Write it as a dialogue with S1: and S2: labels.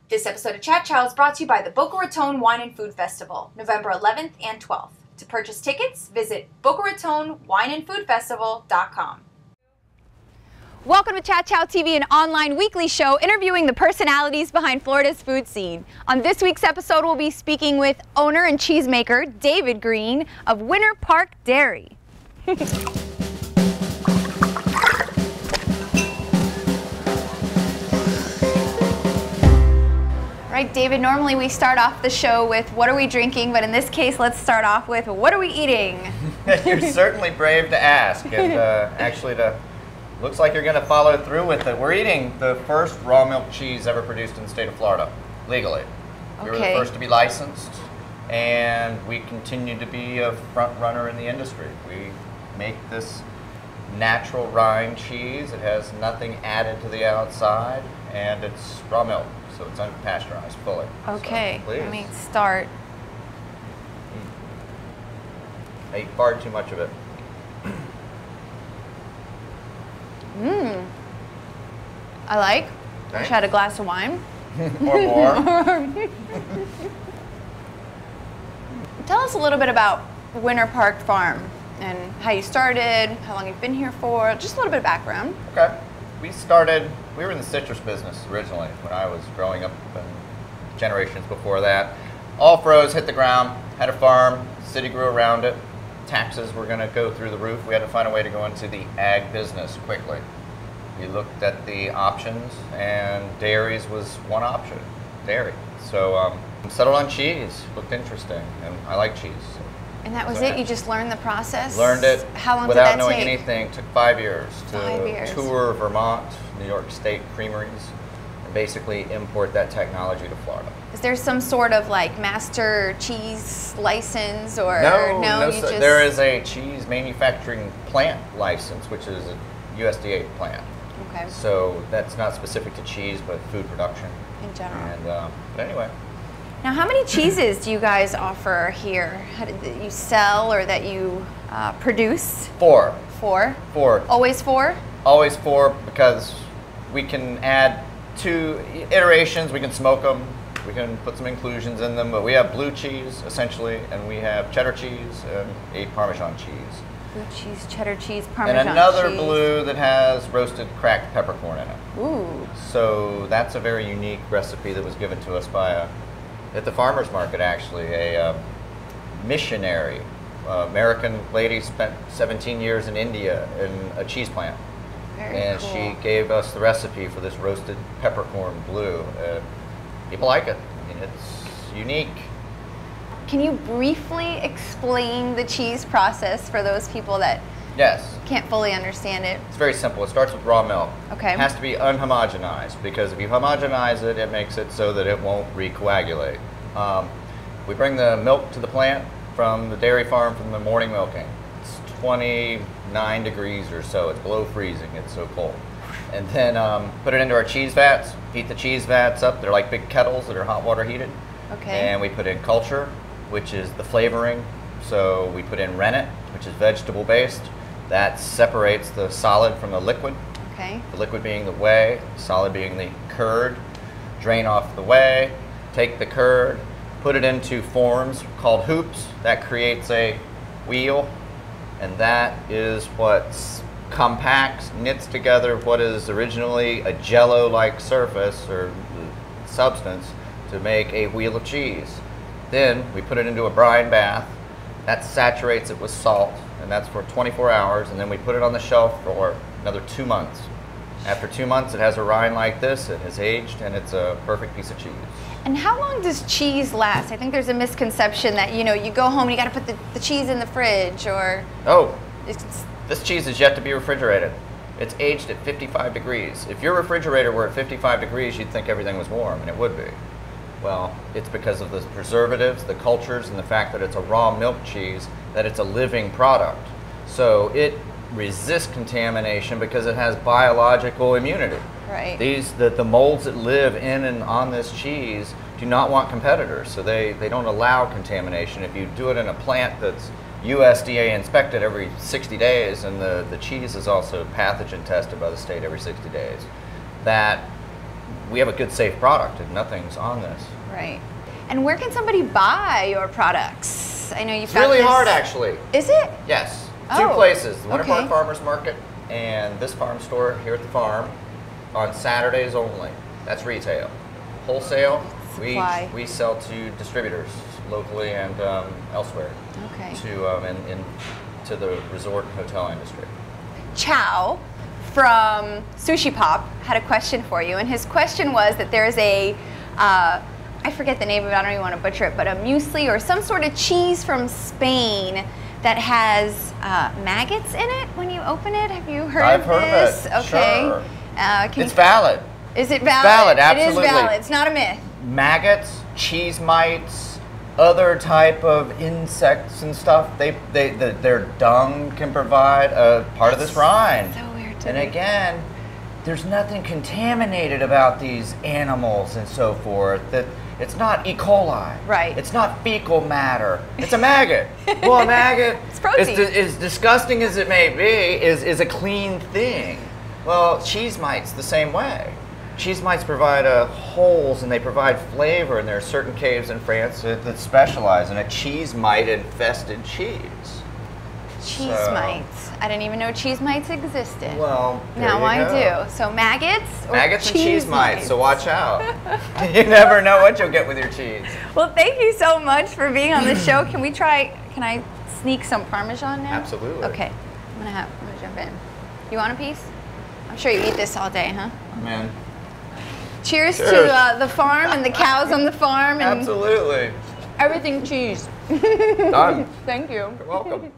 S1: This episode of Chat Chow is brought to you by the Boca Raton Wine and Food Festival, November 11th and 12th. To purchase tickets, visit BocaRatonWineandFoodFestival.com. Welcome to Chat Chow TV, an online weekly show interviewing the personalities behind Florida's food scene. On this week's episode, we'll be speaking with owner and cheesemaker David Green of Winter Park Dairy. Right, David, normally we start off the show with what are we drinking, but in this case, let's start off with what are we eating?
S2: You're certainly brave to ask, and actually looks like you're going to follow through with it. We're eating the first raw milk cheese ever produced in the state of Florida, legally. We were the first to be licensed, and we continue to be a front runner in the industry. We make this natural rind cheese. It has nothing added to the outside, and it's raw milk. So it's unpasteurized fully.
S1: Okay,
S2: so
S1: let me start.
S2: I ate far too much of it.
S1: I like.
S2: Thanks.
S1: I just had a glass of wine.
S2: Or more.
S1: Tell us a little bit about Winter Park Farm and how you started, how long you've been here for, just a little bit of background.
S2: Okay. We were in the citrus business originally when I was growing up, and generations before that. All froze, hit the ground, had a farm, city grew around it, taxes were going to go through the roof. We had to find a way to go into the ag business quickly. We looked at the options, and dairies was one option, dairy. So settled on cheese, looked interesting, and I like cheese.
S1: And that was it? You just learned the process?
S2: Learned it
S1: How long
S2: without
S1: did that
S2: knowing
S1: take?
S2: anything. Took 5 years to
S1: 5 years.
S2: tour Vermont, New York State creameries, and basically import that technology to Florida.
S1: Is there some sort of like master cheese license or
S2: No,
S1: you just...
S2: there is a cheese manufacturing plant license, which is a USDA plant.
S1: Okay.
S2: So that's not specific to cheese, but food production.
S1: In general.
S2: And, but anyway.
S1: Now, how many cheeses do you guys offer here? That you sell or that you produce?
S2: 4.
S1: 4?
S2: 4.
S1: Always 4?
S2: Always 4, because we can add 2 iterations. We can smoke them. We can put some inclusions in them. But we have blue cheese, essentially, and we have cheddar cheese and a Parmesan cheese.
S1: Blue cheese, cheddar cheese, Parmesan cheese.
S2: And another blue that has roasted cracked peppercorn in it.
S1: Ooh.
S2: So that's a very unique recipe that was given to us by at the farmer's market, actually, a missionary. American lady spent 17 years in India in a cheese plant.
S1: Very cool.
S2: She gave us the recipe for this roasted peppercorn blue. People like it. I mean, it's unique.
S1: Can you briefly explain the cheese process for those people that can't fully understand it?
S2: It's very simple. It starts with raw milk.
S1: Okay.
S2: It has to be unhomogenized, because if you homogenize it, it makes it so that it won't recoagulate. We bring the milk to the plant from the dairy farm from the morning milking. It's 29 degrees or so. It's below freezing. It's so cold. And then put it into our cheese vats, heat the cheese vats up. They're like big kettles that are hot water heated.
S1: Okay.
S2: And we put in culture, which is the flavoring. So we put in rennet, which is vegetable based. That separates the solid from the liquid.
S1: Okay.
S2: The liquid being the whey, solid being the curd. Drain off the whey, take the curd, put it into forms called hoops. That creates a wheel, and that is what compacts, knits together what is originally a jello-like surface or substance to make a wheel of cheese. Then we put it into a brine bath. That saturates it with salt, and that's for 24 hours, and then we put it on the shelf for another 2 months. After 2 months, it has a rind like this, it has aged, and it's a perfect piece of cheese.
S1: And how long does cheese last? I think there's a misconception that, you go home and you got to put the cheese in the fridge, or...
S2: Oh, this cheese is yet to be refrigerated. It's aged at 55 degrees. If your refrigerator were at 55 degrees, you'd think everything was warm, and it would be. Well, it's because of the preservatives, the cultures, and the fact that it's a raw milk cheese, that it's a living product. So it resists contamination because it has biological immunity.
S1: Right.
S2: The molds that live in and on this cheese do not want competitors, so they don't allow contamination. If you do it in a plant that's USDA inspected every 60 days, and the cheese is also pathogen tested by the state every 60 days, that we have a good, safe product, and nothing's on this.
S1: Right. And where can somebody buy your products? I know you've
S2: It's
S1: got
S2: really
S1: this-
S2: hard, actually.
S1: Is it?
S2: Yes.
S1: Oh,
S2: Two places, the Winter
S1: okay.
S2: Park Farmers Market and this farm store here at the farm on Saturdays only. That's retail. Wholesale,
S1: Supply.
S2: we sell to distributors locally and elsewhere
S1: Okay.
S2: to the resort and hotel industry.
S1: Chow from Sushi Pop had a question for you, and his question was that there is a, I forget the name of it, I don't even want to butcher it, but a muesli or some sort of cheese from Spain that has maggots in it when you open it. Have you heard
S2: I've
S1: of
S2: heard
S1: this?
S2: of it,
S1: Okay.
S2: sure.
S1: Can
S2: It's
S1: you-
S2: valid.
S1: Is it valid?
S2: valid,
S1: It
S2: absolutely.
S1: is valid. It's not a myth.
S2: Maggots, cheese mites, other type of insects and stuff, their dung can provide a part of this rind.
S1: So weird to
S2: And
S1: me.
S2: again, there's nothing contaminated about these animals and so forth. That it's not E. coli.
S1: Right.
S2: It's not fecal matter. It's a maggot. Well, a maggot,
S1: It's protein.
S2: as disgusting as it may be, is a clean thing. Well, cheese mites the same way. Cheese mites provide holes and they provide flavor, and there are certain caves in France that specialize in a cheese mite infested cheese.
S1: Cheese
S2: So-
S1: mites. I didn't even know cheese mites existed.
S2: Well, there
S1: now
S2: you
S1: I
S2: go.
S1: do. So maggots or
S2: Maggots and cheese mites,
S1: mites?
S2: so watch out. You never know what you'll get with your cheese.
S1: Well, thank you so much for being on the show. Can I sneak some Parmesan now?
S2: Absolutely.
S1: Okay, I'm gonna jump in. You want a piece? I'm sure you eat this all day, huh?
S2: Man,
S1: Cheers,
S2: Cheers.
S1: to the farm and the cows on the farm and
S2: absolutely.
S1: everything cheese.
S2: Done.
S1: Thank you.
S2: You're welcome.